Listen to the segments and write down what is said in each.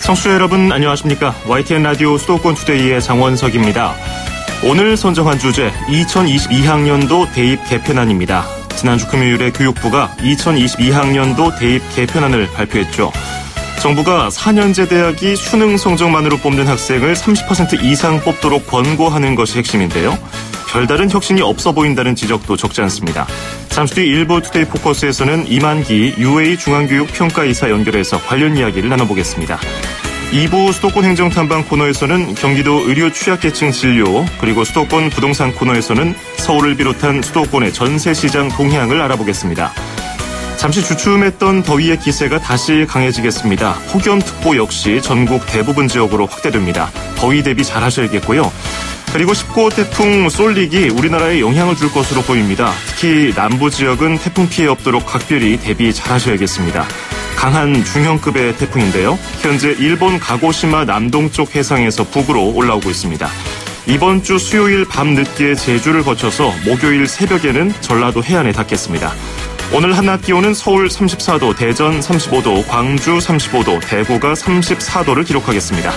청취자 여러분 안녕하십니까. YTN 라디오 수도권 투데이의 장원석입니다. 오늘 선정한 주제 2022학년도 대입 개편안입니다. 지난주 금요일에 교육부가 2022학년도 대입 개편안을 발표했죠. 정부가 4년제 대학이 수능 성적만으로 뽑는 학생을 30% 이상 뽑도록 권고하는 것이 핵심인데요. 별다른 혁신이 없어 보인다는 지적도 적지 않습니다. 잠시 뒤 일부 투데이 포커스에서는 이만기 UA 중앙교육평가이사 연결해서 관련 이야기를 나눠보겠습니다. 2부 수도권 행정탐방 코너에서는 경기도 의료 취약계층 진료, 그리고 수도권 부동산 코너에서는 서울을 비롯한 수도권의 전세시장 동향을 알아보겠습니다. 잠시 주춤했던 더위의 기세가 다시 강해지겠습니다. 폭염특보 역시 전국 대부분 지역으로 확대됩니다. 더위 대비 잘 하셔야겠고요. 그리고 19호 태풍 쏠릭이 우리나라에 영향을 줄 것으로 보입니다. 특히 남부 지역은 태풍 피해 없도록 각별히 대비 잘 하셔야겠습니다. 강한 중형급의 태풍인데요. 현재 일본 가고시마 남동쪽 해상에서 북으로 올라오고 있습니다. 이번 주 수요일 밤 늦게 제주를 거쳐서 목요일 새벽에는 전라도 해안에 닿겠습니다. 오늘 한낮 기온은 서울 34도, 대전 35도, 광주 35도, 대구가 34도를 기록하겠습니다.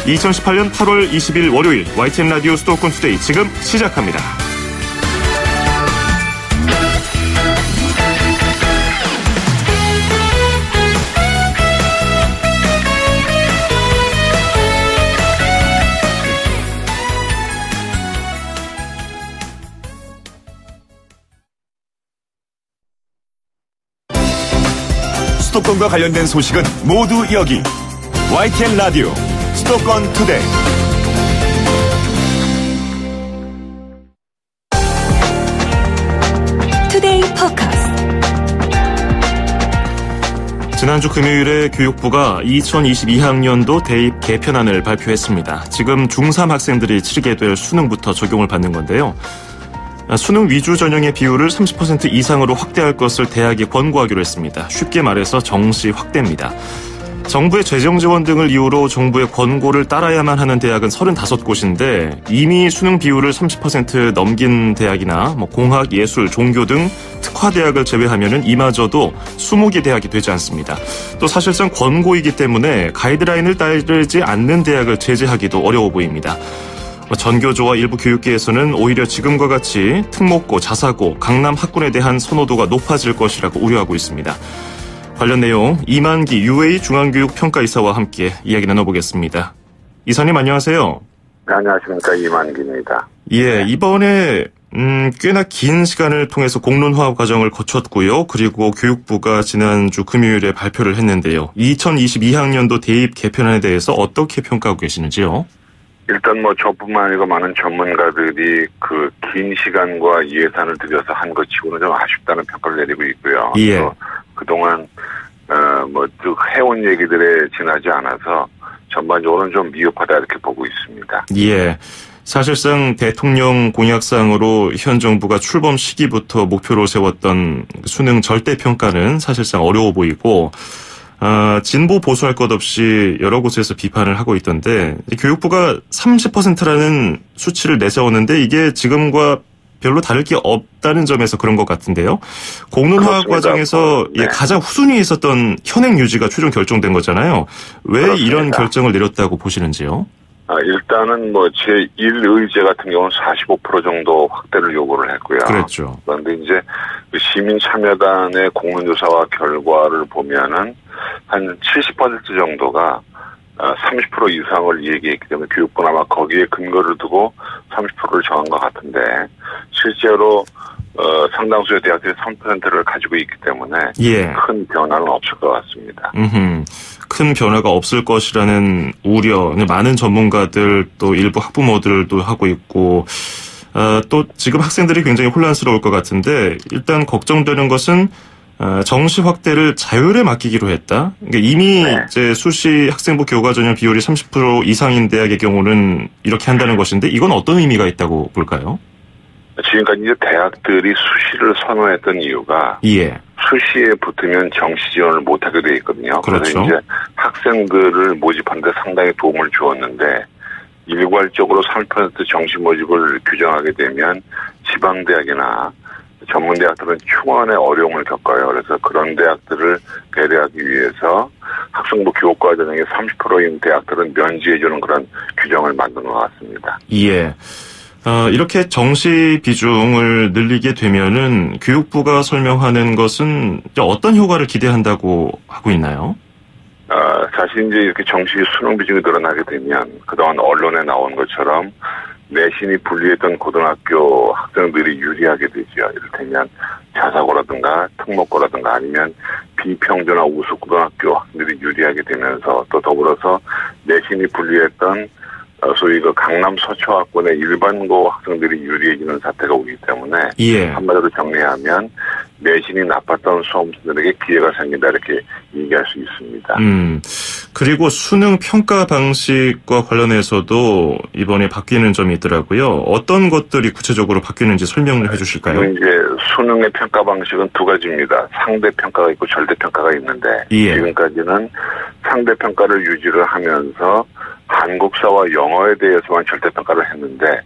2018년 8월 20일 월요일 YTN 라디오 수도권 투데이 지금 시작합니다. 수도권과 관련된 소식은 모두 여기 YTN 라디오 수도권 투데이. 투데이 포커스. 지난주 금요일에 교육부가 2022학년도 대입 개편안을 발표했습니다. 지금 중3 학생들이 치르게 될 수능부터 적용을 받는 건데요. 수능 위주 전형의 비율을 30% 이상으로 확대할 것을 대학이 권고하기로 했습니다. 쉽게 말해서 정시 확대입니다. 정부의 재정 지원 등을 이유로 정부의 권고를 따라야만 하는 대학은 35곳인데 이미 수능 비율을 30% 넘긴 대학이나 공학, 예술, 종교 등 특화대학을 제외하면은 이마저도 20개 대학이 되지 않습니다. 또 사실상 권고이기 때문에 가이드라인을 따르지 않는 대학을 제재하기도 어려워 보입니다. 전교조와 일부 교육계에서는 오히려 지금과 같이 특목고, 자사고, 강남 학군에 대한 선호도가 높아질 것이라고 우려하고 있습니다. 관련 내용 이만기 UA 중앙교육평가이사와 함께 이야기 나눠보겠습니다. 이사님 안녕하세요. 네, 안녕하십니까. 이만기입니다. 예, 이번에 꽤나 긴 시간을 통해서 공론화 과정을 거쳤고요. 그리고 교육부가 지난주 금요일에 발표를 했는데요. 2022학년도 대입 개편안에 대해서 어떻게 평가하고 계시는지요? 일단 저뿐만 아니고 많은 전문가들이 그 긴 시간과 예산을 들여서 한 것 치고는 좀 아쉽다는 평가를 내리고 있고요. 예. 그동안 쭉 해온 얘기들에 지나지 않아서 전반적으로는 좀 미흡하다 이렇게 보고 있습니다. 예. 사실상 대통령 공약상으로 현 정부가 출범 시기부터 목표로 세웠던 수능 절대평가는 사실상 어려워 보이고 진보 보수할 것 없이 여러 곳에서 비판을 하고 있던데 교육부가 30%라는 수치를 내세웠는데 이게 지금과 별로 다를 게 없다는 점에서 그런 것 같은데요. 공론화 그렇습니다. 가정에서 네. 가장 후순위에 있었던 현행 유지가 최종 결정된 거잖아요. 왜 그렇습니다. 이런 결정을 내렸다고 보시는지요? 일단은 제1의제 같은 경우는 45% 정도 확대를 요구를 했고요. 그랬죠. 그런데 이제 시민참여단의 공론조사와 결과를 보면은 한 70% 정도가 30% 이상을 얘기했기 때문에 교육부는 아마 거기에 근거를 두고 30%를 정한 것 같은데 실제로 상당수의 대학들이 3%를 가지고 있기 때문에 예. 큰 변화는 없을 것 같습니다. 큰 변화가 없을 것이라는 우려, 많은 전문가들 또 일부 학부모들도 하고 있고 또 지금 학생들이 굉장히 혼란스러울 것 같은데 일단 걱정되는 것은 정시 확대를 자율에 맡기기로 했다. 그러니까 이미 네. 이제 수시 학생부 교과 전형 비율이 30% 이상인 대학의 경우는 이렇게 한다는 것인데 이건 어떤 의미가 있다고 볼까요? 지금까지 이제 대학들이 수시를 선호했던 이유가 예. 수시에 붙으면 정시 지원을 못하게 돼 있거든요. 그렇죠. 그래서 이제 학생들을 모집하는 데 상당히 도움을 주었는데 일괄적으로 3% 정시 모집을 규정하게 되면 지방대학이나 전문 대학들은 충원의 어려움을 겪어요. 그래서 그런 대학들을 배려하기 위해서 학생부 교육과정의 30%인 대학들은 면제해주는 그런 규정을 만든 것 같습니다. 예. 이렇게 정시 비중을 늘리게 되면은 교육부가 설명하는 것은 어떤 효과를 기대한다고 하고 있나요? 사실 이제 이렇게 정시 수능 비중이 늘어나게 되면 그동안 언론에 나온 것처럼 내신이 불리했던 고등학교 학생들이 유리하게 되죠. 이를테면 자사고라든가 특목고라든가 아니면 비평준화 우수 고등학교 학생들이 유리하게 되면서 또 더불어서 내신이 불리했던 소위 그 강남 서초학군의 일반고 학생들이 유리해지는 사태가 오기 때문에 예. 한마디로 정리하면 내신이 나빴던 수험생들에게 기회가 생긴다 이렇게 얘기할 수 있습니다. 그리고 수능 평가 방식과 관련해서도 이번에 바뀌는 점이 있더라고요. 어떤 것들이 구체적으로 바뀌는지 설명을 해주실까요? 이제 수능의 평가 방식은 두 가지입니다. 상대 평가가 있고 절대 평가가 있는데 예. 지금까지는 상대 평가를 유지를 하면서 한국사와 영어에 대해서만 절대 평가를 했는데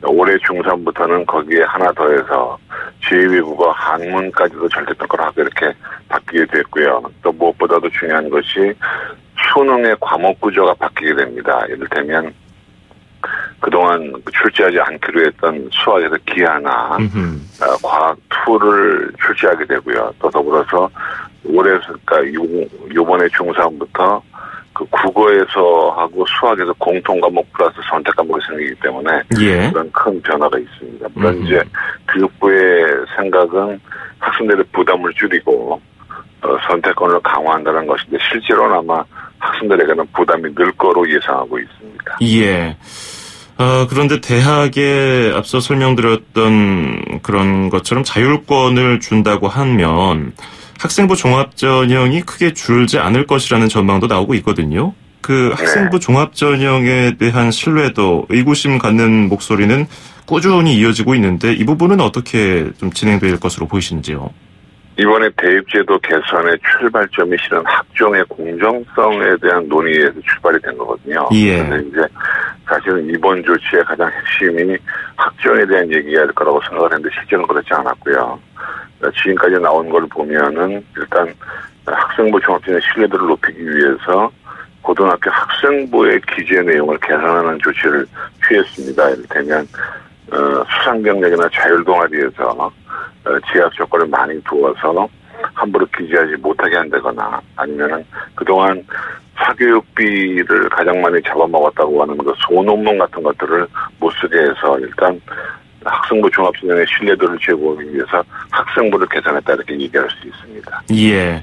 올해 중3부터는 거기에 하나 더해서 제2외국어 한문까지도 절대평가를 하고 이렇게 바뀌게 됐고요. 또 무엇보다도 중요한 것이 수능의 과목 구조가 바뀌게 됩니다. 이를테면 그동안 출제하지 않기로 했던 수학에서 기하나 과학 2를 출제하게 되고요. 또 더불어서 올해 그러니까 이번에 중3부터 그 국어에서 하고 수학에서 공통 과목 플러스 선택 과목이 생기기 때문에 예. 그런 큰 변화가 있습니다. 물론 이제 교육부의 생각은 학생들의 부담을 줄이고 선택권을 강화한다는 것인데 실제로는 아마 학생들에게는 부담이 늘 거로 예상하고 있습니다. 예. 그런데 대학에 앞서 설명드렸던 그런 것처럼 자율권을 준다고 하면 학생부 종합전형이 크게 줄지 않을 것이라는 전망도 나오고 있거든요. 그 학생부 종합전형에 대한 신뢰도, 의구심 갖는 목소리는 꾸준히 이어지고 있는데 이 부분은 어떻게 좀 진행될 것으로 보이시는지요? 이번에 대입제도 개선의 출발점이 실은 학종의 공정성에 대한 논의에서 출발이 된 거거든요. 예. 그런데 이제 사실은 이번 조치의 가장 핵심이 학종에 대한 얘기가 될 거라고 생각을 했는데 실제는 그렇지 않았고요. 지금까지 나온 걸 보면은 일단 학생부 종합전형 신뢰도를 높이기 위해서 고등학교 학생부의 기재 내용을 개선하는 조치를 취했습니다. 이를테면 수상 경력이나 자율 동아리에서 제약 조건을 많이 두어서 함부로 기재하지 못하게 한다거나 아니면은 그동안 사교육비를 가장 많이 잡아먹었다고 하는 그 소논문 같은 것들을 못 쓰게 해서 일단 학생부 종합전형의 신뢰도를 제고하기 위해서 학생부를 개선했다 이렇게 얘기할 수 있습니다. 예.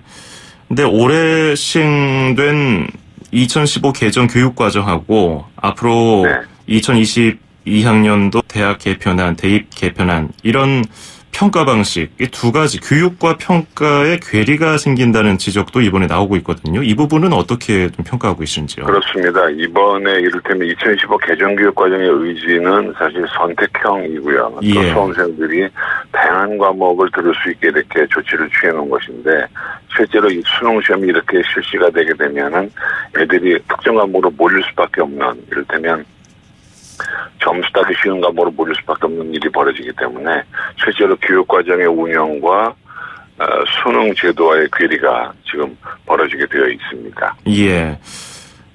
근데 올해 시행된 2015 개정 교육과정하고 앞으로 2022학년도 대학 개편안, 대입 개편안 이런 평가 방식, 이 두 가지 교육과 평가에 괴리가 생긴다는 지적도 이번에 나오고 있거든요. 이 부분은 어떻게 좀 평가하고 계신지요? 그렇습니다. 이번에 이를테면 2015 개정교육과정의 의지는 사실 선택형이고요. 예. 또 수험생들이 다양한 과목을 들을 수 있게 이렇게 조치를 취해놓은 것인데 실제로 이 수능 시험이 이렇게 실시가 되게 되면은 애들이 특정 과목으로 몰릴 수밖에 없는 이를테면 점수 따기 쉬운 과목으로 몰릴 수밖에 없는 일이 벌어지기 때문에 실제로 교육과정의 운영과 수능 제도와의 괴리가 지금 벌어지게 되어 있습니다. 예.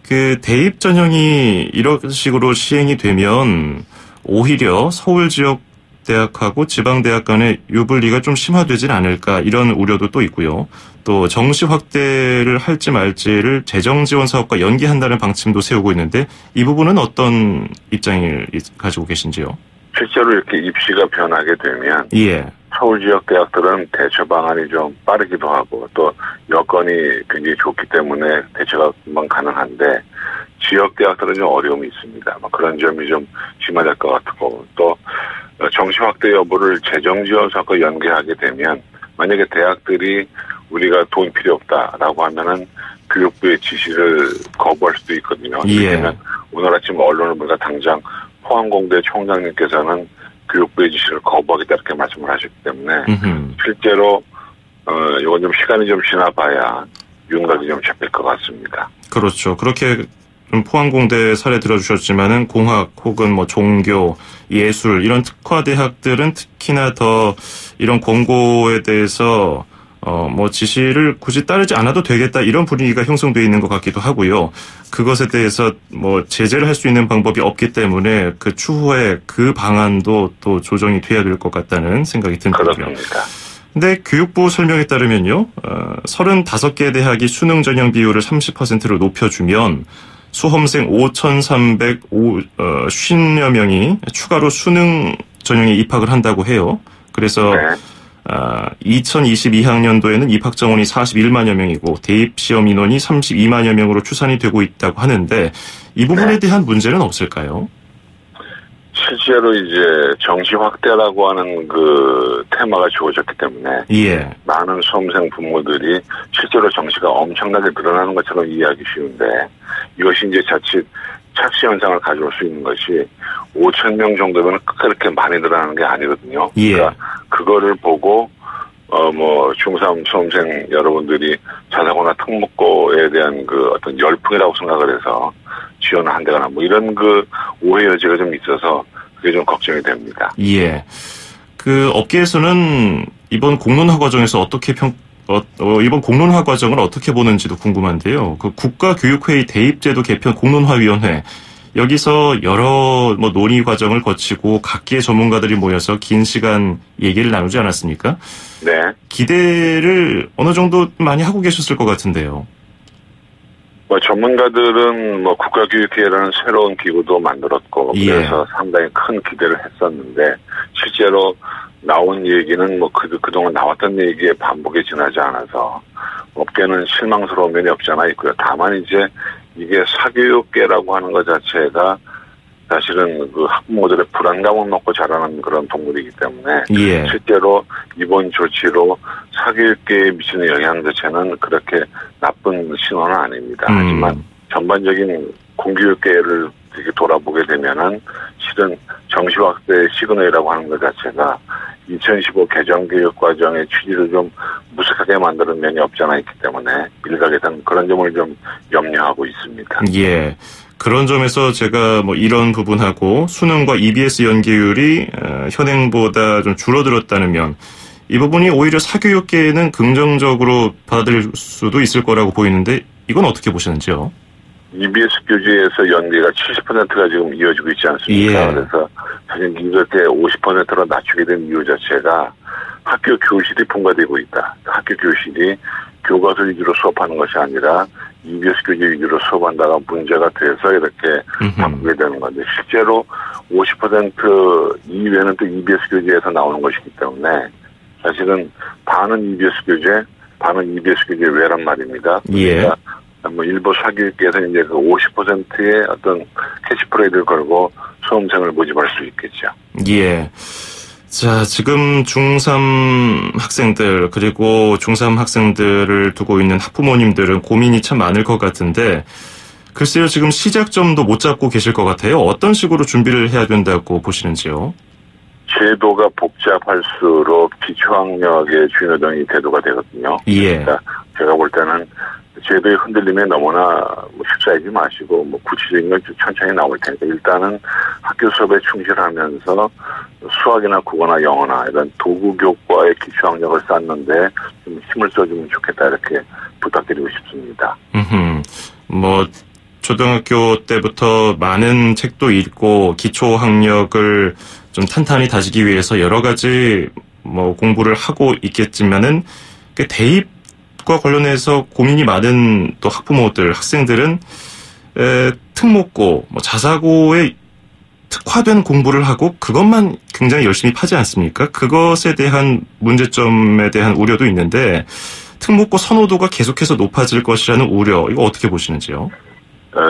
그 대입 전형이 이런 식으로 시행이 되면 오히려 서울 지역 대학하고 지방 대학 간의 유불리가 좀 심화되진 않을까 이런 우려도 또 있고요. 또 정시 확대를 할지 말지를 재정 지원 사업과 연계한다는 방침도 세우고 있는데 이 부분은 어떤 입장을 가지고 계신지요? 실제로 이렇게 입시가 변하게 되면 예. 서울 지역 대학들은 대처 방안이 좀 빠르기도 하고 또 여건이 굉장히 좋기 때문에 대처가 금방 가능한데 지역 대학들은 좀 어려움이 있습니다. 그런 점이 좀 심화될 것 같고 또 정시 확대 여부를 재정 지원 사업과 연계하게 되면 만약에 대학들이 우리가 돈이 필요 없다라고 하면은 교육부의 지시를 거부할 수도 있거든요. 왜냐하면 오늘 아침 언론을 보니까 당장 포항공대 총장님께서는 교육부의 지시를 거부하겠다 이렇게 말씀을 하셨기 때문에 실제로 이건 좀 시간이 좀 지나봐야 윤곽이 좀 잡힐 것 같습니다. 그렇죠. 그렇게 포항공대 사례 들어주셨지만은 공학 혹은 뭐 종교, 예술 이런 특화 대학들은 특히나 더 이런 권고에 대해서 뭐 지시를 굳이 따르지 않아도 되겠다 이런 분위기가 형성되어 있는 것 같기도 하고요. 그것에 대해서 뭐 제재를 할 수 있는 방법이 없기 때문에 그 추후에 그 방안도 또 조정이 돼야 될 것 같다는 생각이 듭니다. 그렇습니다. 근데 교육부 설명에 따르면요, 35개 대학이 수능 전형 비율을 30%로 높여주면 수험생 5,350여 명이 추가로 수능 전형에 입학을 한다고 해요. 그래서 네. 2022학년도에는 입학 정원이 41만여 명이고 대입 시험 인원이 32만여 명으로 추산이 되고 있다고 하는데 이 부분에 대한 문제는 없을까요? 실제로 이제 정시 확대라고 하는 그 테마가 주어졌기 때문에 예. 많은 수험생 부모들이 실제로 정시가 엄청나게 늘어나는 것처럼 이해하기 쉬운데 이것이 이제 자칫 착시 현상을 가져올 수 있는 것이 5천 명 정도면 그렇게 많이 늘어나는 게 아니거든요. 예. 그러니까 그거를 보고 뭐 중3 수험생 여러분들이 자사고나 특목고에 대한 그 어떤 열풍이라고 생각을 해서 지원을 한다거나 뭐 이런 그 오해 여지가 좀 있어서 그게 좀 걱정이 됩니다. 예. 그 업계에서는 이번 공론화 과정에서 어떻게 이번 공론화 과정을 어떻게 보는지도 궁금한데요. 그 국가교육회의 대입제도 개편 공론화위원회 여기서 여러 뭐 논의 과정을 거치고 각계의 전문가들이 모여서 긴 시간 얘기를 나누지 않았습니까? 네. 기대를 어느 정도 많이 하고 계셨을 것 같은데요. 뭐 전문가들은 뭐 국가교육회라는 새로운 기구도 만들었고 그래서 상당히 큰 기대를 했었는데 실제로 나온 얘기는 뭐 그동안 나왔던 얘기에 반복에 지나지 않아서 업계는 실망스러운 면이 없지 않아 있고요. 다만 이제 이게 사교육계라고 하는 것 자체가 사실은 그 학부모들의 불안감을 먹고 자라는 그런 동물이기 때문에 실제로 이번 조치로 사교육계에 미치는 영향 자체는 그렇게 나쁜 신호는 아닙니다. 하지만 전반적인 공교육계를 이렇게 돌아보게 되면은 실은 정시 확대의 시그널이라고 하는 것 자체가 2015 개정교육 과정의 취지를 좀 무색하게 만드는 면이 없지 않아 있기 때문에 일각에서는 그런 점을 좀 염려하고 있습니다. 예. 그런 점에서 제가 뭐 이런 부분하고 수능과 EBS 연계율이 현행보다 좀 줄어들었다는 면, 이 부분이 오히려 사교육계에는 긍정적으로 받아들일 수도 있을 거라고 보이는데 이건 어떻게 보시는지요? EBS 교재에서 연계가 70%가 지금 이어지고 있지 않습니까? 그래서 사실 이렇게 50%로 낮추게 된 이유 자체가 학교 교실이 분화되고 있다. 학교 교실이 교과서 위주로 수업하는 것이 아니라 EBS 교재 위주로 수업한다가 문제가 돼서 이렇게 바꾸게 되는 건데 실제로 50% 이외에는 또 EBS 교재에서 나오는 것이기 때문에 사실은 반은 EBS 교재, 반은 EBS 교재 외란 말입니다. 그러니까 뭐 일부 사교육계에서 이제 그 50%의 어떤 캐치프레이드를 걸고 수험생을 모집할 수 있겠죠. 예. 자, 지금 중3 학생들 그리고 중3 학생들을 두고 있는 학부모님들은 고민이 참 많을 것 같은데 글쎄요, 지금 시작점도 못 잡고 계실 것 같아요. 어떤 식으로 준비를 해야 된다고 보시는지요? 제도가 복잡할수록 기초학력의 중요성이 대두가 되거든요. 그러니까 제가 볼 때는 제도의 흔들림에 너무나 휩싸이지 마시고 구체적인 건 천천히 나올 테니까 일단은 학교 수업에 충실하면서 수학이나 국어나 영어나 이런 도구 교과의 기초학력을 쌓는데 좀 힘을 써주면 좋겠다 이렇게 부탁드리고 싶습니다. 초등학교 때부터 많은 책도 읽고 기초학력을 좀 탄탄히 다지기 위해서 여러 가지 공부를 하고 있겠지만은 대입과 관련해서 고민이 많은 또 학부모들, 학생들은 특목고, 자사고에 특화된 공부를 하고 그것만 굉장히 열심히 파지 않습니까? 그것에 대한 문제점에 대한 우려도 있는데 특목고 선호도가 계속해서 높아질 것이라는 우려, 이거 어떻게 보시는지요?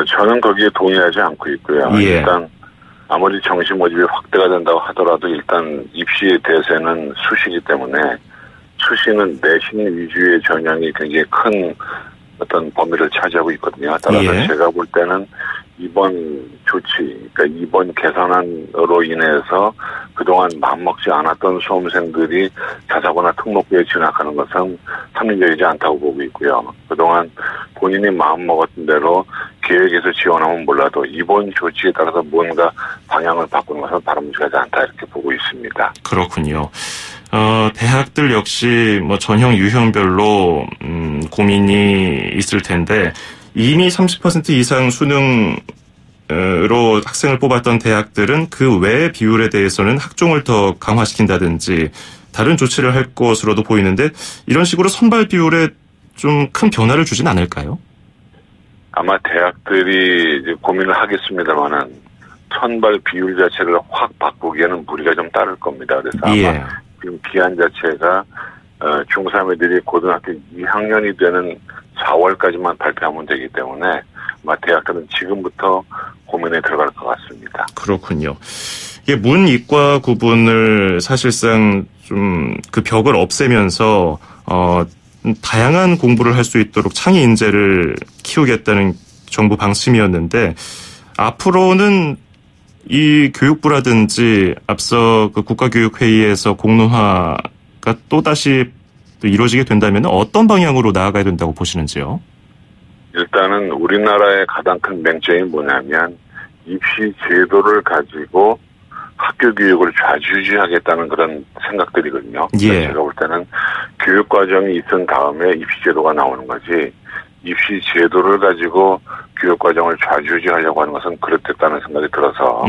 저는 거기에 동의하지 않고 있고요. 일단 아무리 정시 모집이 확대가 된다고 하더라도 일단 입시의 대세는 수시이기 때문에 수시는 내신 위주의 전형이 굉장히 큰 어떤 범위를 차지하고 있거든요. 따라서 제가 볼 때는 이번 조치, 그러니까 이번 개선안으로 인해서 그동안 마음먹지 않았던 수험생들이 자사고나 특목고에 진학하는 것은 합리적이지 않다고 보고 있고요. 그동안 본인이 마음먹었던 대로 계획에서 지원하면 몰라도 이번 조치에 따라서 뭔가 방향을 바꾸는 것은 바람직하지 않다 이렇게 보고 있습니다. 그렇군요. 대학들 역시 뭐 전형 유형별로 고민이 있을 텐데 이미 30% 이상 수능으로 학생을 뽑았던 대학들은 그 외의 비율에 대해서는 학종을 더 강화시킨다든지 다른 조치를 할 것으로도 보이는데 이런 식으로 선발 비율에 좀 큰 변화를 주진 않을까요? 아마 대학들이 이제 고민을 하겠습니다만은 선발 비율 자체를 확 바꾸기에는 무리가 좀 따를 겁니다. 그래서 아마 지금 기한 자체가 중3애들이 고등학교 2학년이 되는 4월까지만 발표하면 되기 때문에 아마 대학들은 지금부터 고민에 들어갈 것 같습니다. 그렇군요. 이게 문, 이과 구분을 사실상 좀 그 벽을 없애면서 다양한 공부를 할 수 있도록 창의 인재를 키우겠다는 정부 방침이었는데 앞으로는 이 교육부라든지 앞서 그 국가교육회의에서 공론화가 또다시 이루어지게 된다면 어떤 방향으로 나아가야 된다고 보시는지요? 일단은 우리나라의 가장 큰 맹점이 뭐냐면 입시 제도를 가지고 학교 교육을 좌지우지하겠다는 그런 생각들이거든요. 예. 제가 볼 때는 교육 과정이 있은 다음에 입시 제도가 나오는 거지 입시 제도를 가지고 교육 과정을 좌지우지하려고 하는 것은 그렇겠다는 생각이 들어서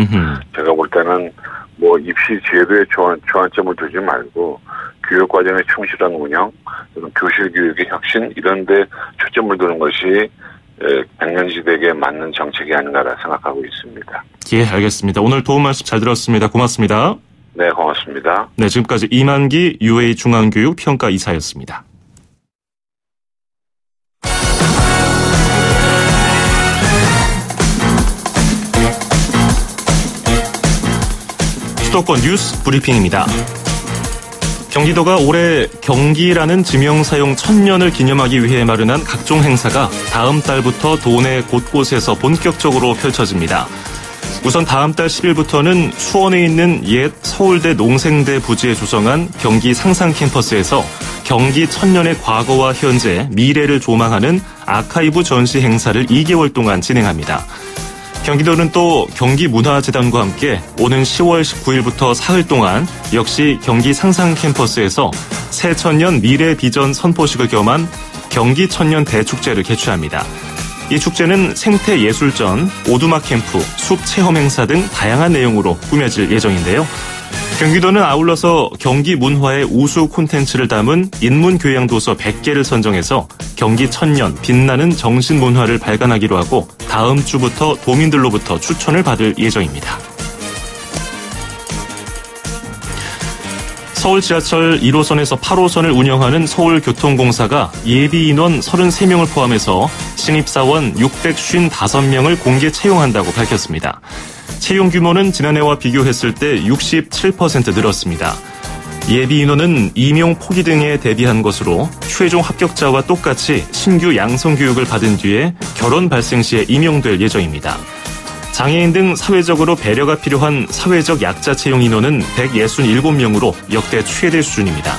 제가 볼 때는 뭐 입시 제도에 주안점을 두지 말고 교육 과정에 충실한 운영, 교실 교육의 혁신 이런 데 초점을 두는 것이 백년지대에 맞는 정책이 아닌가 생각하고 있습니다. 예, 알겠습니다. 오늘 도움 말씀 잘 들었습니다. 고맙습니다. 네, 고맙습니다. 네, 지금까지 이만기 UA 중앙교육 평가 이사였습니다. 수도권 뉴스 브리핑입니다. 경기도가 올해 경기라는 지명사용 1000년을 기념하기 위해 마련한 각종 행사가 다음 달부터 도내 곳곳에서 본격적으로 펼쳐집니다. 우선 다음 달 10일부터는 수원에 있는 옛 서울대 농생대 부지에 조성한 경기 상상캠퍼스에서 경기 1000년의 과거와 현재, 미래를 조망하는 아카이브 전시 행사를 2개월 동안 진행합니다. 경기도는 또 경기문화재단과 함께 오는 10월 19일부터 사흘 동안 역시 경기 상상캠퍼스에서 새천년 미래 비전 선포식을 겸한 경기 천년 대축제를 개최합니다. 이 축제는 생태예술전, 오두막 캠프, 숲 체험 행사 등 다양한 내용으로 꾸며질 예정인데요. 경기도는 아울러서 경기 문화의 우수 콘텐츠를 담은 인문교양도서 100개를 선정해서 경기 천년 빛나는 정신문화를 발간하기로 하고 다음 주부터 도민들로부터 추천을 받을 예정입니다. 서울 지하철 1호선에서 8호선을 운영하는 서울교통공사가 예비 인원 33명을 포함해서 신입사원 655명을 공개 채용한다고 밝혔습니다. 채용 규모는 지난해와 비교했을 때 67% 늘었습니다. 예비 인원은 임용 포기 등에 대비한 것으로 최종 합격자와 똑같이 신규 양성 교육을 받은 뒤에 결혼 발생 시에 임용될 예정입니다. 장애인 등 사회적으로 배려가 필요한 사회적 약자 채용 인원은 167명으로 역대 최대 수준입니다.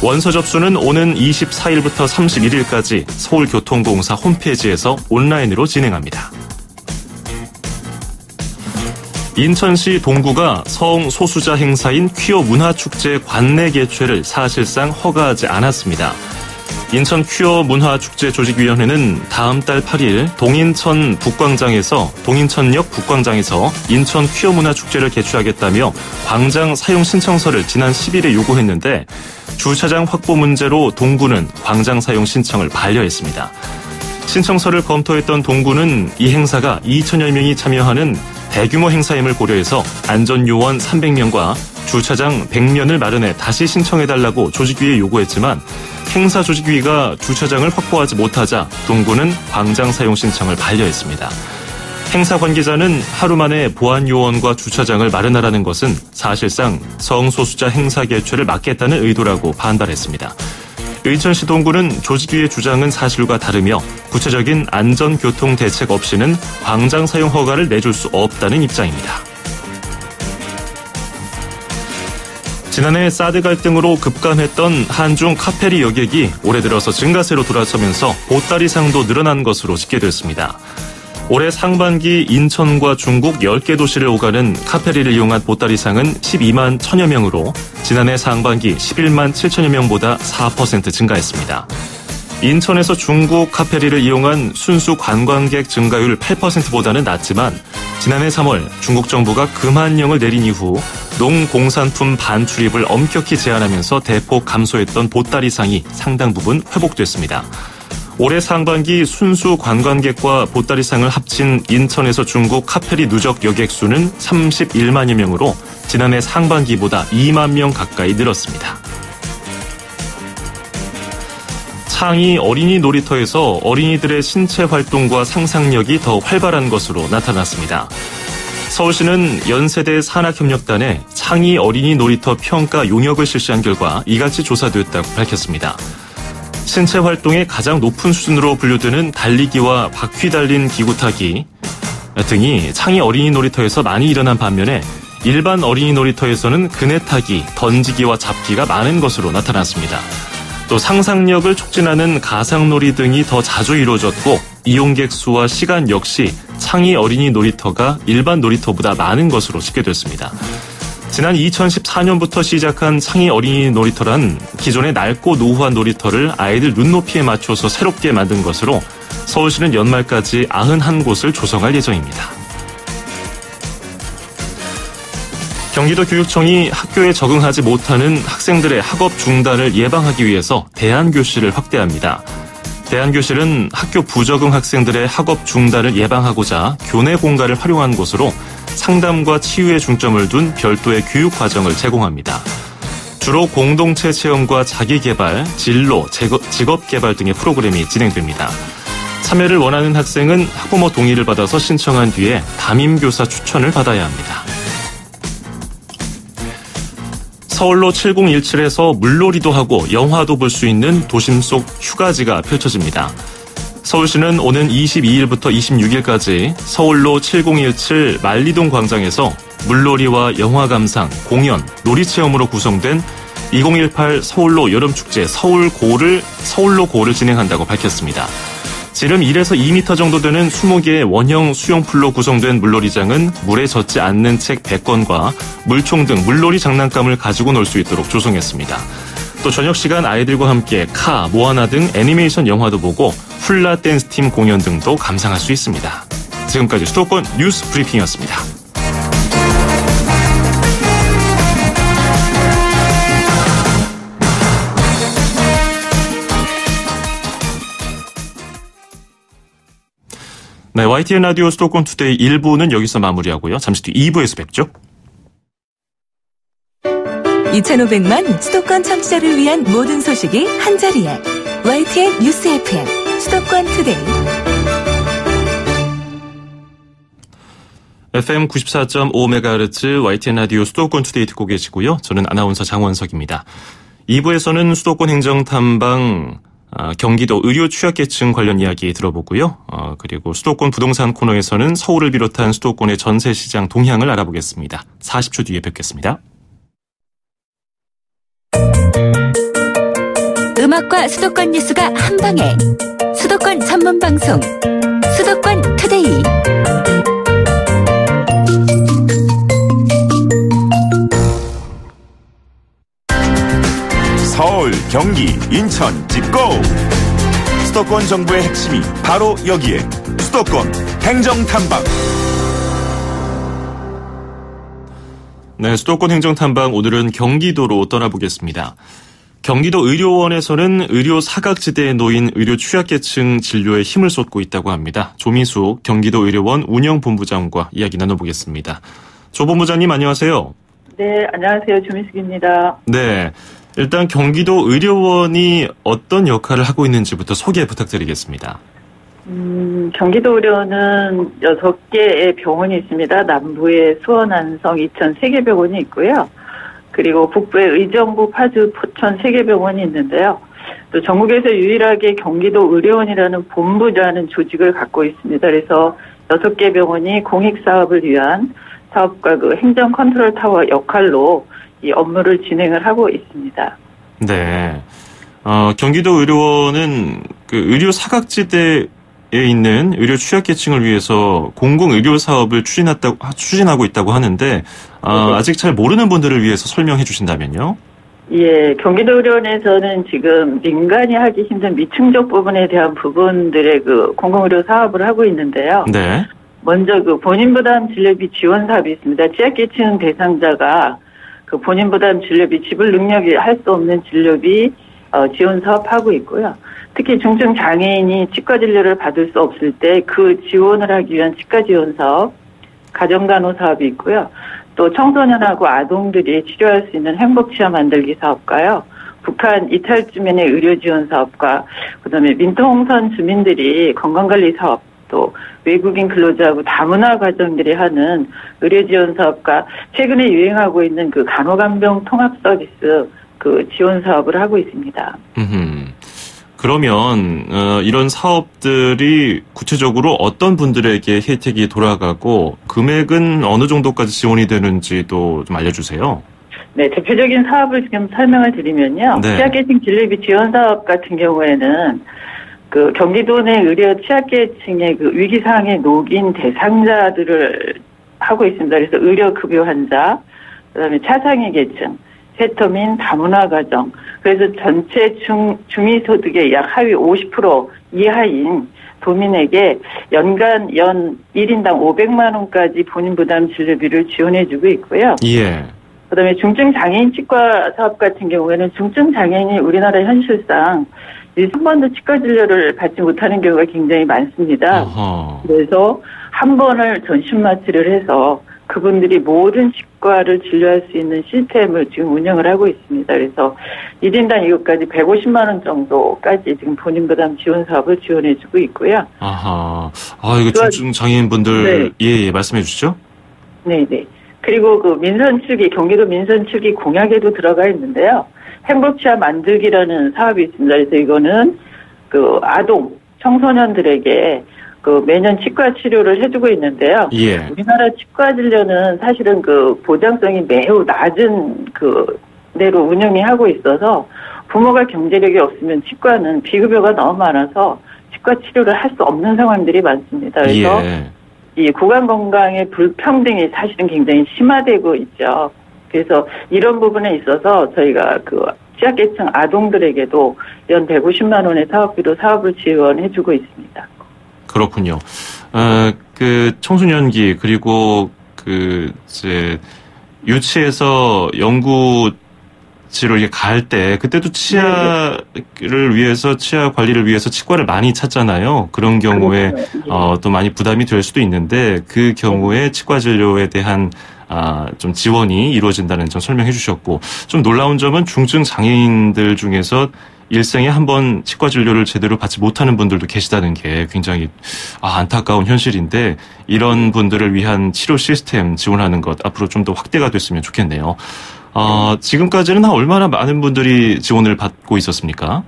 원서 접수는 오는 24일부터 31일까지 서울교통공사 홈페이지에서 온라인으로 진행합니다. 인천시 동구가 성소수자 행사인 퀴어 문화축제 관내 개최를 사실상 허가하지 않았습니다. 인천 퀴어 문화축제 조직위원회는 다음 달 8일 동인천역 북광장에서 인천 퀴어 문화축제를 개최하겠다며 광장 사용 신청서를 지난 10일에 요구했는데 주차장 확보 문제로 동구는 광장 사용 신청을 반려했습니다. 신청서를 검토했던 동구는 이 행사가 2천여 명이 참여하는 대규모 행사임을 고려해서 안전요원 300명과 주차장 100면을 마련해 다시 신청해달라고 조직위에 요구했지만 행사 조직위가 주차장을 확보하지 못하자 동구는 광장 사용 신청을 반려했습니다. 행사 관계자는 하루 만에 보안요원과 주차장을 마련하라는 것은 사실상 성소수자 행사 개최를 막겠다는 의도라고 반발했습니다. 인천시 동구는 조직위의 주장은 사실과 다르며 구체적인 안전교통 대책 없이는 광장 사용 허가를 내줄 수 없다는 입장입니다. 지난해 사드 갈등으로 급감했던 한중 카페리 여객이 올해 들어서 증가세로 돌아서면서 보따리상도 늘어난 것으로 집계됐습니다. 올해 상반기 인천과 중국 10개 도시를 오가는 카페리를 이용한 보따리상은 12만 1천여 명으로 지난해 상반기 11만 7천여 명보다 4% 증가했습니다. 인천에서 중국 카페리를 이용한 순수 관광객 증가율 8%보다는 낮지만 지난해 3월 중국 정부가 금한령을 내린 이후 농공산품 반출입을 엄격히 제한하면서 대폭 감소했던 보따리상이 상당 부분 회복됐습니다. 올해 상반기 순수 관광객과 보따리상을 합친 인천에서 중국 카페리 누적 여객 수는 31만여 명으로 지난해 상반기보다 2만 명 가까이 늘었습니다. 창의 어린이 놀이터에서 어린이들의 신체 활동과 상상력이 더 활발한 것으로 나타났습니다. 서울시는 연세대 산학협력단에 창의 어린이 놀이터 평가 용역을 실시한 결과 이같이 조사됐다고 밝혔습니다. 신체 활동의 가장 높은 수준으로 분류되는 달리기와 바퀴 달린 기구 타기 등이 창의 어린이 놀이터에서 많이 일어난 반면에 일반 어린이 놀이터에서는 그네 타기, 던지기와 잡기가 많은 것으로 나타났습니다. 또 상상력을 촉진하는 가상놀이 등이 더 자주 이루어졌고 이용객 수와 시간 역시 창의 어린이 놀이터가 일반 놀이터보다 많은 것으로 집계됐습니다. 지난 2014년부터 시작한 창의 어린이 놀이터란 기존의 낡고 노후한 놀이터를 아이들 눈높이에 맞춰서 새롭게 만든 것으로 서울시는 연말까지 91곳을 조성할 예정입니다. 경기도 교육청이 학교에 적응하지 못하는 학생들의 학업 중단을 예방하기 위해서 대안교실을 확대합니다. 대안교실은 학교 부적응 학생들의 학업 중단을 예방하고자 교내 공간을 활용한 곳으로 상담과 치유에 중점을 둔 별도의 교육 과정을 제공합니다. 주로 공동체 체험과 자기개발, 진로, 직업개발 등의 프로그램이 진행됩니다. 참여를 원하는 학생은 학부모 동의를 받아서 신청한 뒤에 담임교사 추천을 받아야 합니다. 서울로 7017에서 물놀이도 하고 영화도 볼 수 있는 도심 속 휴가지가 펼쳐집니다. 서울시는 오는 22일부터 26일까지 서울로 7017 만리동 광장에서 물놀이와 영화 감상, 공연, 놀이체험으로 구성된 2018 서울로 여름축제 서울로 고를 진행한다고 밝혔습니다. 지름 1에서 2m 정도 되는 20개의 원형 수용풀로 구성된 물놀이장은 물에 젖지 않는 책 100권과 물총 등 물놀이 장난감을 가지고 놀 수 있도록 조성했습니다. 또 저녁 시간 아이들과 함께 모아나 등 애니메이션 영화도 보고 훌라 댄스팀 공연 등도 감상할 수 있습니다. 지금까지 수도권 뉴스 브리핑이었습니다. 네, YTN 라디오 수도권 투데이 1부는 여기서 마무리하고요. 잠시 뒤 2부에서 뵙죠. 2,500만 수도권 청취자를 위한 모든 소식이 한자리에 YTN 뉴스 FM 수도권 투데이. FM 94.5MHz YTN 라디오 수도권 투데이 듣고 계시고요. 저는 아나운서 장원석입니다. 2부에서는 수도권 행정탐방 경기도 의료 취약계층 관련 이야기 들어보고요. 그리고 수도권 부동산 코너에서는 서울을 비롯한 수도권의 전세시장 동향을 알아보겠습니다. 40초 뒤에 뵙겠습니다. 음악과 수도권 뉴스가 한방에 수도권 전문 방송 수도권 투데이. 서울, 경기, 인천, 짚고 수도권 정부의 핵심이 바로 여기에 수도권 행정탐방. 네, 수도권 행정탐방 오늘은 경기도로 떠나보겠습니다. 경기도 의료원에서는 의료 사각지대에 놓인 의료 취약계층 진료에 힘을 쏟고 있다고 합니다. 조미숙 경기도 의료원 운영본부장과 이야기 나눠보겠습니다. 조 본부장님 안녕하세요. 네, 안녕하세요. 조미숙입니다. 네, 일단 경기도 의료원이 어떤 역할을 하고 있는지부터 소개 부탁드리겠습니다. 경기도 의료원은 6개의 병원이 있습니다. 남부에 수원, 안성, 이천 3개 병원이 있고요. 그리고 북부에 의정부, 파주, 포천 3개 병원이 있는데요. 또 전국에서 유일하게 경기도 의료원이라는 본부라는 조직을 갖고 있습니다. 그래서 6개 병원이 공익사업을 위한 사업과 그 행정 컨트롤 타워 역할로 이 업무를 진행을 하고 있습니다. 네. 경기도 의료원은 그 의료 사각지대 있는 의료 취약계층을 위해서 공공의료 사업을 추진하고 있다고 하는데 아직 잘 모르는 분들을 위해서 설명해 주신다면요? 예, 경기도의료원에서는 지금 민간이 하기 힘든 미충족 부분에 대한 부분들의 그 공공의료 사업을 하고 있는데요. 네. 먼저 그 본인부담 진료비 지원 사업이 있습니다. 취약계층 대상자가 그 본인부담 진료비 지불 능력이 할 수 없는 진료비 지원 사업 하고 있고요. 특히 중증 장애인이 치과 진료를 받을 수 없을 때 그 지원을 하기 위한 치과 지원 사업, 가정간호 사업이 있고요. 또 청소년하고 아동들이 치료할 수 있는 행복치아 만들기 사업과요. 북한 이탈 주민의 의료 지원 사업과 그다음에 민통선 주민들이 건강관리 사업, 또 외국인 근로자하고 다문화 가정들이 하는 의료 지원 사업과 최근에 유행하고 있는 그 간호간병 통합 서비스 그 지원 사업을 하고 있습니다. 그러면 이런 사업들이 구체적으로 어떤 분들에게 혜택이 돌아가고 금액은 어느 정도까지 지원이 되는지도 좀 알려주세요. 네, 대표적인 사업을 지금 설명을 드리면요. 네. 취약계층 진료비 지원 사업 같은 경우에는 그 경기도 내 의료 취약계층의 그 위기 상황에 놓인 대상자들을 하고 있습니다. 그래서 의료급여 환자, 그다음에 차상위 계층, 세터민, 다문화 가정. 그래서 전체 중위소득의 약 하위 50% 이하인 도민에게 연간 1인당 500만 원까지 본인 부담 진료비를 지원해주고 있고요. 예. 그다음에 중증 장애인 치과 사업 같은 경우에는 중증 장애인이 우리나라 현실상 한 번도 치과 진료를 받지 못하는 경우가 굉장히 많습니다. 어허. 그래서 한 번을 전신마취를 해서 그분들이 모든 치과를 진료할 수 있는 시스템을 지금 운영을 하고 있습니다. 그래서 1인당 이것까지 150만 원 정도까지 지금 본인 부담 지원 사업을 지원해주고 있고요. 아하. 이거 중증 장애인분들 네. 예, 말씀해 주시죠. 네네. 그리고 그 민선출기, 경기도 민선출기 공약에도 들어가 있는데요. 행복치아 만들기라는 사업이 있습니다. 그래서 이거는 그 아동, 청소년들에게 그 매년 치과 치료를 해주고 있는데요. 예. 우리나라 치과 진료는 사실은 그 보장성이 매우 낮은 그 대로 운영이 하고 있어서 부모가 경제력이 없으면 치과는 비급여가 너무 많아서 치과 치료를 할 수 없는 상황들이 많습니다. 그래서 이 구강 건강의 불평등이 사실은 굉장히 심화되고 있죠. 그래서 이런 부분에 있어서 저희가 그 취약계층 아동들에게도 연 150만 원의 사업비로 사업을 지원해주고 있습니다. 그렇군요. 그 청소년기 그리고 그 이제 유치해서 연구지로 갈 때 그때도 치아를 위해서 치아 관리를 위해서 치과를 많이 찾잖아요. 그런 경우에 또 많이 부담이 될 수도 있는데 그 경우에 치과 진료에 대한 좀 지원이 이루어진다는 점 설명해 주셨고 좀 놀라운 점은 중증 장애인들 중에서 일생에 한 번 치과 진료를 제대로 받지 못하는 분들도 계시다는 게 굉장히 안타까운 현실인데 이런 분들을 위한 치료 시스템 지원하는 것 앞으로 좀 더 확대가 됐으면 좋겠네요. 지금까지는 얼마나 많은 분들이 지원을 받고 있었습니까?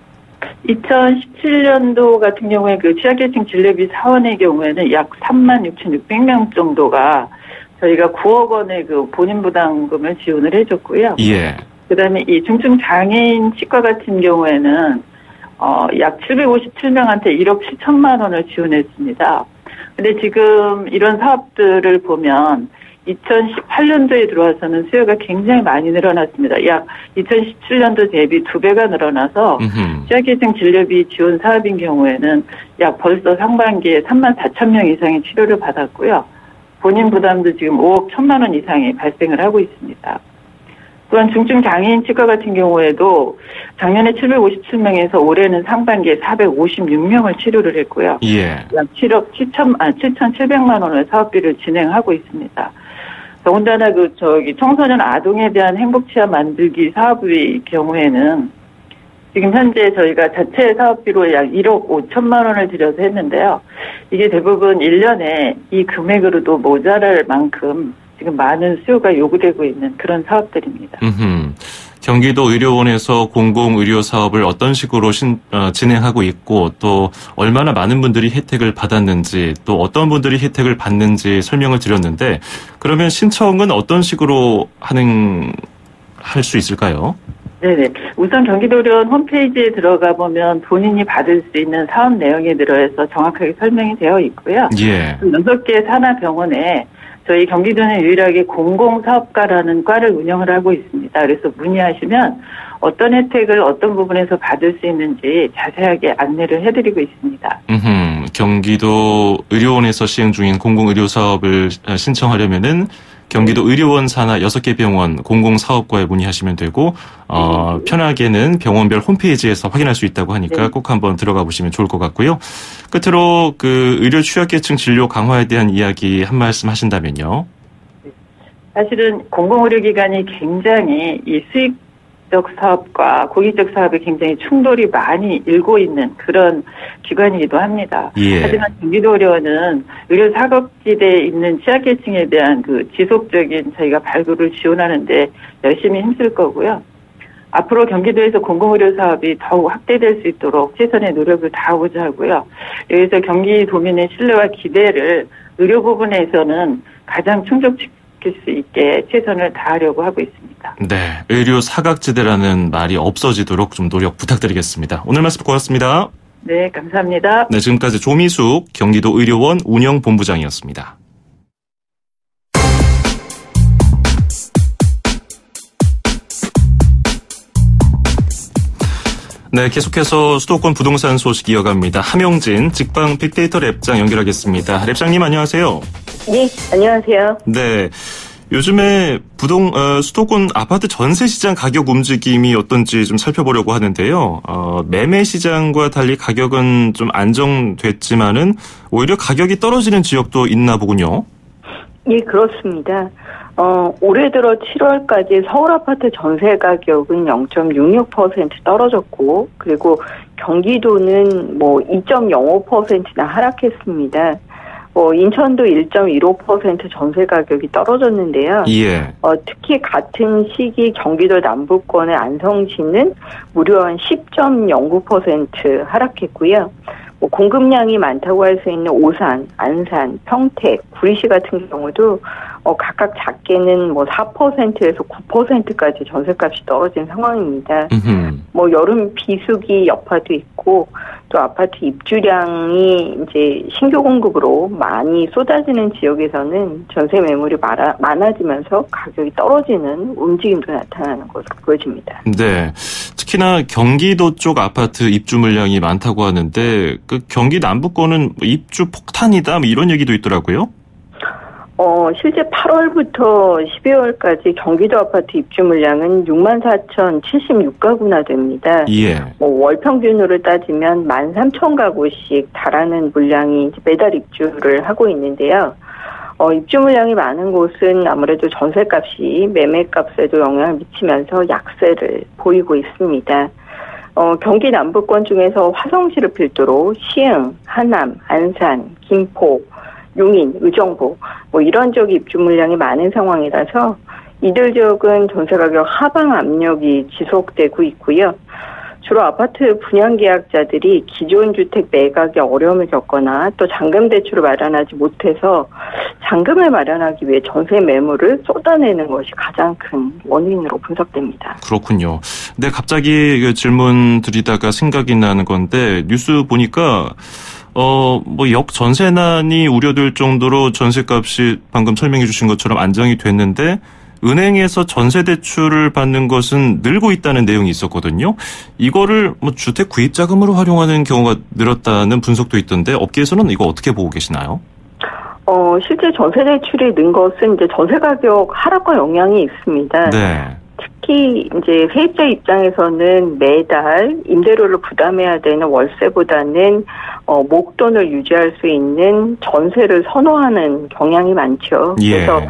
2017년도 같은 경우에 그 취약계층 진료비 사원의 경우에는 약 36,600명 정도가 저희가 9억 원의 그 본인 부담금을 지원을 해줬고요. 예. 그다음에 이 중증 장애인 치과 같은 경우에는 약 757명한테 1억 7천만 원을 지원했습니다. 근데 지금 이런 사업들을 보면 2018년도에 들어와서는 수요가 굉장히 많이 늘어났습니다. 약 2017년도 대비 2배가 늘어나서 취약계층 진료비 지원 사업인 경우에는 약 벌써 상반기에 3만 4천 명 이상의 치료를 받았고요. 본인 부담도 지금 5억 1천만 원 이상이 발생을 하고 있습니다. 또한 중증 장애인 치과 같은 경우에도 작년에 757명에서 올해는 상반기에 456명을 치료를 했고요. 예. 약 7억 7,700만 원의 사업비를 진행하고 있습니다. 더군다나 청소년 아동에 대한 행복치아 만들기 사업의 경우에는 지금 현재 저희가 자체 사업비로 약 1억 5천만 원을 들여서 했는데요. 이게 대부분 1년에 이 금액으로도 모자랄 만큼 지금 많은 수요가 요구되고 있는 그런 사업들입니다. 경기도 의료원에서 공공의료 사업을 어떤 식으로 진행하고 있고 또 얼마나 많은 분들이 혜택을 받았는지 또 어떤 분들이 혜택을 받는지 설명을 드렸는데 그러면 신청은 어떤 식으로 할 수 있을까요? 네네. 우선 경기도의료원 홈페이지에 들어가 보면 본인이 받을 수 있는 사업 내용에 들어서 정확하게 설명이 되어 있고요. 예. 6개 산하병원에 저희 경기도는 유일하게 공공사업과라는 과를 운영을 하고 있습니다. 그래서 문의하시면 어떤 혜택을 어떤 부분에서 받을 수 있는지 자세하게 안내를 해드리고 있습니다. 경기도 의료원에서 시행 중인 공공의료사업을 신청하려면은 경기도 의료원 산하 6개 병원 공공사업과에 문의하시면 되고 편하게는 병원별 홈페이지에서 확인할 수 있다고 하니까 꼭 한번 들어가 보시면 좋을 것 같고요. 끝으로 그 의료 취약계층 진료 강화에 대한 이야기 한 말씀 하신다면요. 사실은 공공의료기관이 굉장히 이 수익적 사업과 공익적 사업에 굉장히 충돌이 많이 일고 있는 그런 기관이기도 합니다. 예. 하지만 경기도의료원은 의료 사각지대에 있는 취약계층에 대한 그 지속적인 저희가 발굴을 지원하는데 열심히 힘쓸 거고요. 앞으로 경기도에서 공공의료 사업이 더욱 확대될 수 있도록 최선의 노력을 다하고자 하고요. 여기서 경기도민의 신뢰와 기대를 의료 부분에서는 가장 충족시킬 수 있게 최선을 다하려고 하고 있습니다. 네, 의료 사각지대라는 말이 없어지도록 좀 노력 부탁드리겠습니다. 오늘 말씀 고맙습니다. 네, 감사합니다. 네, 지금까지 조미숙 경기도 의료원 운영본부장이었습니다. 네, 계속해서 수도권 부동산 소식 이어갑니다. 함영진 직방 빅데이터 랩장 연결하겠습니다. 랩장님 안녕하세요. 네, 안녕하세요. 네, 요즘에 수도권 아파트 전세 시장 가격 움직임이 어떤지 좀 살펴보려고 하는데요. 매매 시장과 달리 가격은 좀 안정됐지만은 오히려 가격이 떨어지는 지역도 있나 보군요. 예, 그렇습니다. 올해 들어 7월까지 서울 아파트 전세 가격은 0.66% 떨어졌고, 그리고 경기도는 2.05%나 하락했습니다. 인천도 1.15% 전세 가격이 떨어졌는데요. 예. 특히 같은 시기 경기도 남부권의 안성시는 무려 한 10.09% 하락했고요. 공급량이 많다고 할 수 있는 오산, 안산, 평택, 구리시 같은 경우도 각각 작게는 4%에서 9%까지 전세값이 떨어진 상황입니다. 여름 비수기 여파도 있고 또 아파트 입주량이 이제 신규 공급으로 많이 쏟아지는 지역에서는 전세 매물이 많아지면서 가격이 떨어지는 움직임도 나타나는 것으로 보여집니다. 네. 특히나 경기도 쪽 아파트 입주 물량이 많다고 하는데 그 경기 남부권은 입주 폭탄이다 이런 얘기도 있더라고요. 실제 8월부터 12월까지 경기도 아파트 입주 물량은 64,076가구나 됩니다. 예. 월 평균으로 따지면 13,000가구씩 달하는 물량이 이제 매달 입주를 하고 있는데요. 입주 물량이 많은 곳은 아무래도 전세값이 매매값에도 영향을 미치면서 약세를 보이고 있습니다. 경기 남부권 중에서 화성시를 필두로 시흥, 하남, 안산, 김포, 용인, 의정부 이런 지역 입주 물량이 많은 상황이라서 이들 지역은 전세 가격 하방 압력이 지속되고 있고요. 주로 아파트 분양 계약자들이 기존 주택 매각에 어려움을 겪거나 또 잔금 대출을 마련하지 못해서 잔금을 마련하기 위해 전세 매물을 쏟아내는 것이 가장 큰 원인으로 분석됩니다. 그렇군요. 근데 갑자기 질문 드리다가 생각이 나는 건데 뉴스 보니까 역전세난이 우려될 정도로 전세값이 방금 설명해 주신 것처럼 안정이 됐는데 은행에서 전세 대출을 받는 것은 늘고 있다는 내용이 있었거든요. 이거를 주택 구입 자금으로 활용하는 경우가 늘었다는 분석도 있던데 업계에서는 이거 어떻게 보고 계시나요? 실제 전세 대출이 는 것은 이제 전세 가격 하락과 영향이 있습니다. 네. 특히 이제 세입자 입장에서는 매달 임대료를 부담해야 되는 월세보다는 목돈을 유지할 수 있는 전세를 선호하는 경향이 많죠. 예. 그래서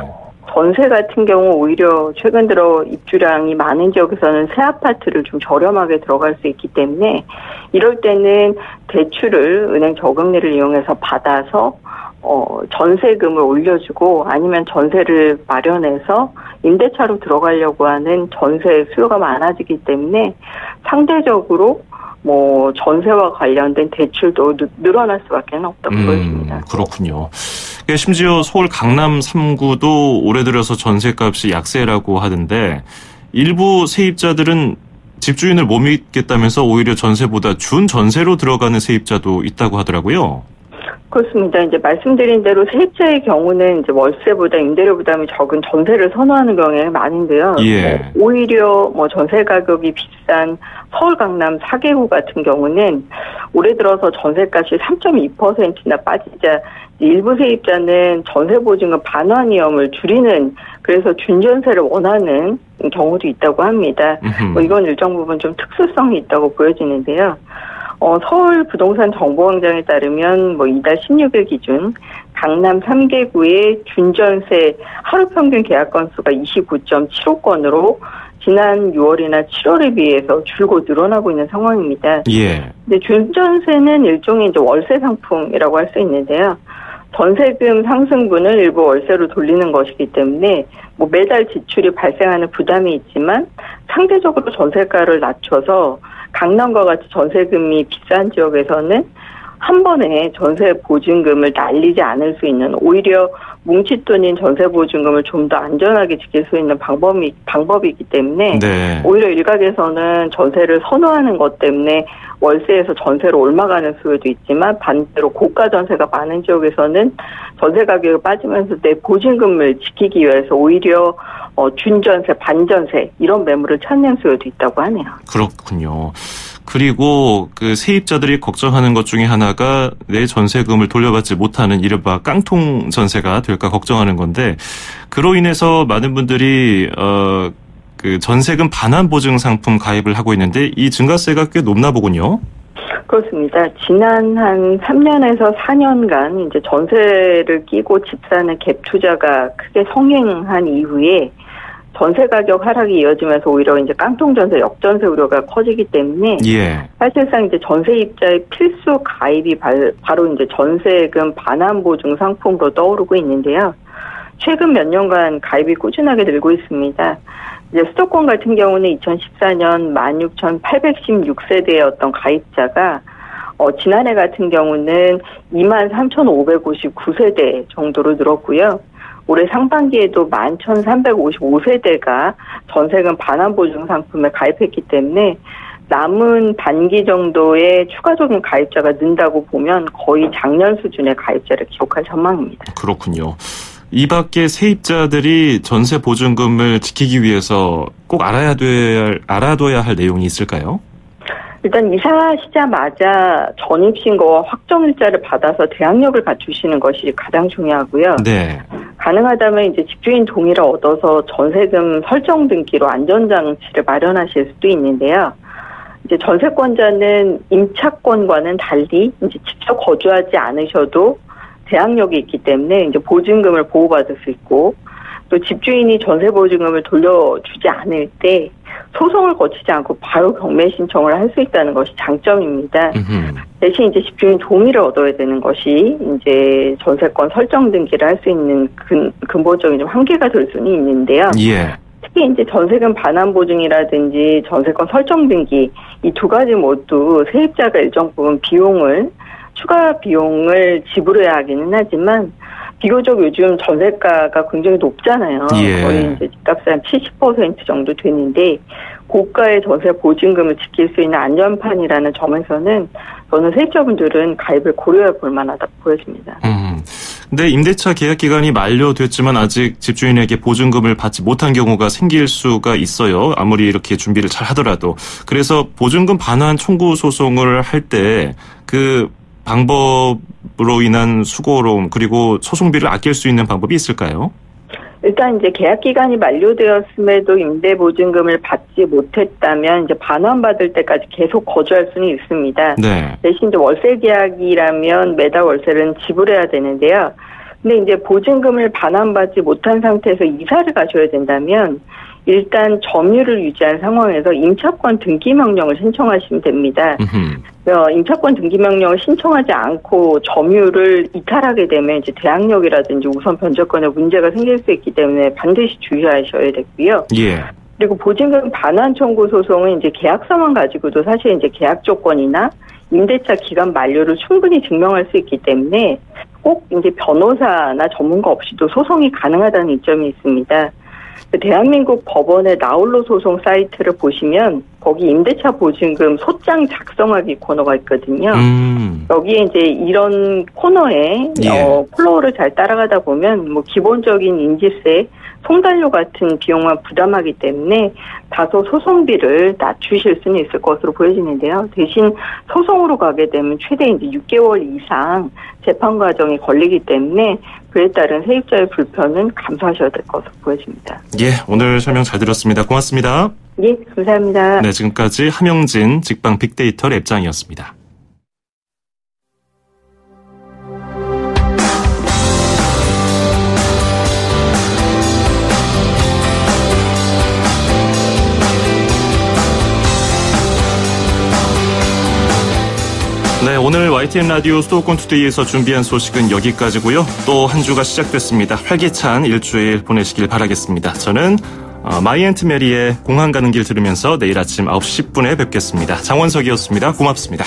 전세 같은 경우 오히려 최근 들어 입주량이 많은 지역에서는 새 아파트를 좀 저렴하게 들어갈 수 있기 때문에 이럴 때는 대출을 은행 저금리를 이용해서 받아서 전세금을 올려주고 아니면 전세를 마련해서 임대차로 들어가려고 하는 전세 수요가 많아지기 때문에 상대적으로 전세와 관련된 대출도 늘어날 수밖에 없다고 보여집니다. 그렇군요. 심지어 서울 강남 3구도 올해 들어서 전세값이 약세라고 하던데 일부 세입자들은 집주인을 못 믿겠다면서 오히려 전세보다 준 전세로 들어가는 세입자도 있다고 하더라고요. 그렇습니다. 이제 말씀드린 대로 세입자의 경우는 이제 월세보다 임대료 부담이 적은 전세를 선호하는 경우가 많은데요. 예. 오히려 전세 가격이 비싼 서울 강남 4개구 같은 경우는 올해 들어서 전세값이 3.2%나 빠지자 일부 세입자는 전세 보증금 반환 위험을 줄이는 그래서 준전세를 원하는 경우도 있다고 합니다. 이건 일정 부분 좀 특수성이 있다고 보여지는데요. 서울 부동산 정보광장에 따르면 이달 16일 기준 강남 3개구의 준전세 하루 평균 계약 건수가 29.75건으로 지난 6월이나 7월에 비해서 줄곧 늘어나고 있는 상황입니다. 예. 근데 준전세는 일종의 이제 월세 상품이라고 할 수 있는데요. 전세금 상승분을 일부 월세로 돌리는 것이기 때문에 매달 지출이 발생하는 부담이 있지만 상대적으로 전세가를 낮춰서 강남과 같이 전세금이 비싼 지역에서는 한 번에 전세 보증금을 날리지 않을 수 있는 오히려 뭉칫돈인 전세 보증금을 좀 더 안전하게 지킬 수 있는 방법이기 때문에 네. 오히려 일각에서는 전세를 선호하는 것 때문에 월세에서 전세로 올라가는 수요도 있지만 반대로 고가 전세가 많은 지역에서는 전세 가격이 빠지면서 내 보증금을 지키기 위해서 오히려 준전세, 반전세 이런 매물을 찾는 수요도 있다고 하네요. 그렇군요. 그리고 그 세입자들이 걱정하는 것 중에 하나가 내 전세금을 돌려받지 못하는 이른바 깡통 전세가 될까 걱정하는 건데 그로 인해서 많은 분들이 그 전세금 반환 보증 상품 가입을 하고 있는데 이 증가세가 꽤 높나 보군요. 그렇습니다. 지난 한 3년에서 4년간 이제 전세를 끼고 집 사는 갭 투자가 크게 성행한 이후에 전세 가격 하락이 이어지면서 오히려 이제 깡통 전세, 역전세 우려가 커지기 때문에 예. 사실상 이제 전세입자의 필수 가입이 바로 이제 전세금 반환 보증 상품으로 떠오르고 있는데요. 최근 몇 년간 가입이 꾸준하게 늘고 있습니다. 이제 수도권 같은 경우는 2014년 16,816세대였던 가입자가 지난해 같은 경우는 23,559세대 정도로 늘었고요. 올해 상반기에도 11,355세대가 전세금 반환 보증 상품에 가입했기 때문에 남은 반기 정도의 추가적인 가입자가 는다고 보면 거의 작년 수준의 가입자를 기록할 전망입니다. 그렇군요. 이 밖에 세입자들이 전세 보증금을 지키기 위해서 꼭 알아둬야 할 내용이 있을까요? 일단 이사하시자마자 전입신고와 확정일자를 받아서 대항력을 갖추시는 것이 가장 중요하고요. 네. 가능하다면 이제 집주인 동의를 얻어서 전세금 설정 등기로 안전장치를 마련하실 수도 있는데요. 이제 전세권자는 임차권과는 달리 이제 직접 거주하지 않으셔도 대항력이 있기 때문에 이제 보증금을 보호받을 수 있고 또 집주인이 전세 보증금을 돌려주지 않을 때 소송을 거치지 않고 바로 경매 신청을 할 수 있다는 것이 장점입니다. 대신 이제 집주인 동의를 얻어야 되는 것이 이제 전세권 설정 등기를 할 수 있는 근본적인 좀 한계가 될 수는 있는데요. 예. 특히 이제 전세금 반환 보증이라든지 전세권 설정 등기 이 두 가지 모두 세입자가 일정 부분 추가 비용을 지불해야 하기는 하지만 비교적 요즘 전세가가 굉장히 높잖아요. 예. 거의 이제 집값의 한 70% 정도 되는데 고가의 전세 보증금을 지킬 수 있는 안전판이라는 점에서는 저는 세입자분들은 가입을 고려해 볼 만하다고 보여집니다. 근데 임대차 계약 기간이 만료됐지만 아직 집주인에게 보증금을 받지 못한 경우가 생길 수가 있어요. 아무리 이렇게 준비를 잘 하더라도. 그래서 보증금 반환 청구 소송을 할 때 그 방법으로 인한 수고로움 그리고 소송비를 아낄 수 있는 방법이 있을까요? 일단 이제 계약 기간이 만료되었음에도 임대 보증금을 받지 못했다면 이제 반환받을 때까지 계속 거주할 수는 있습니다. 네. 대신 이제 월세 계약이라면 매달 월세는 지불해야 되는데요. 근데 이제 보증금을 반환받지 못한 상태에서 이사를 가셔야 된다면 일단 점유를 유지한 상황에서 임차권 등기 명령을 신청하시면 됩니다. 임차권 등기 명령을 신청하지 않고 점유를 이탈하게 되면 이제 대항력이라든지 우선 변제권에 문제가 생길 수 있기 때문에 반드시 주의하셔야 되고요. 예. 그리고 보증금 반환 청구 소송은 이제 계약서만 가지고도 사실 이제 계약 조건이나 임대차 기간 만료를 충분히 증명할 수 있기 때문에 꼭 이제 변호사나 전문가 없이도 소송이 가능하다는 이점이 있습니다. 대한민국 법원의 나홀로 소송 사이트를 보시면 거기 임대차 보증금 소장 작성하기 코너가 있거든요. 여기에 이제 이런 코너에 플로우를 잘 따라가다 보면 뭐 기본적인 인지세, 송달료 같은 비용만 부담하기 때문에 다소 소송비를 낮추실 수는 있을 것으로 보여지는데요. 대신 소송으로 가게 되면 최대 이제 6개월 이상 재판 과정이 걸리기 때문에 그에 따른 세입자의 불편은 감수하셔야 될 것으로 보여집니다. 예, 오늘 설명 잘 들었습니다. 고맙습니다. 예, 감사합니다. 네, 지금까지 함영진 직방 빅데이터 랩장이었습니다. 네, 오늘 YTN 라디오 수도권 투데이에서 준비한 소식은 여기까지고요. 또 한 주가 시작됐습니다. 활기찬 일주일 보내시길 바라겠습니다. 저는 마이앤트메리의 공항 가는 길 들으면서 내일 아침 9시 10분에 뵙겠습니다. 장원석이었습니다. 고맙습니다.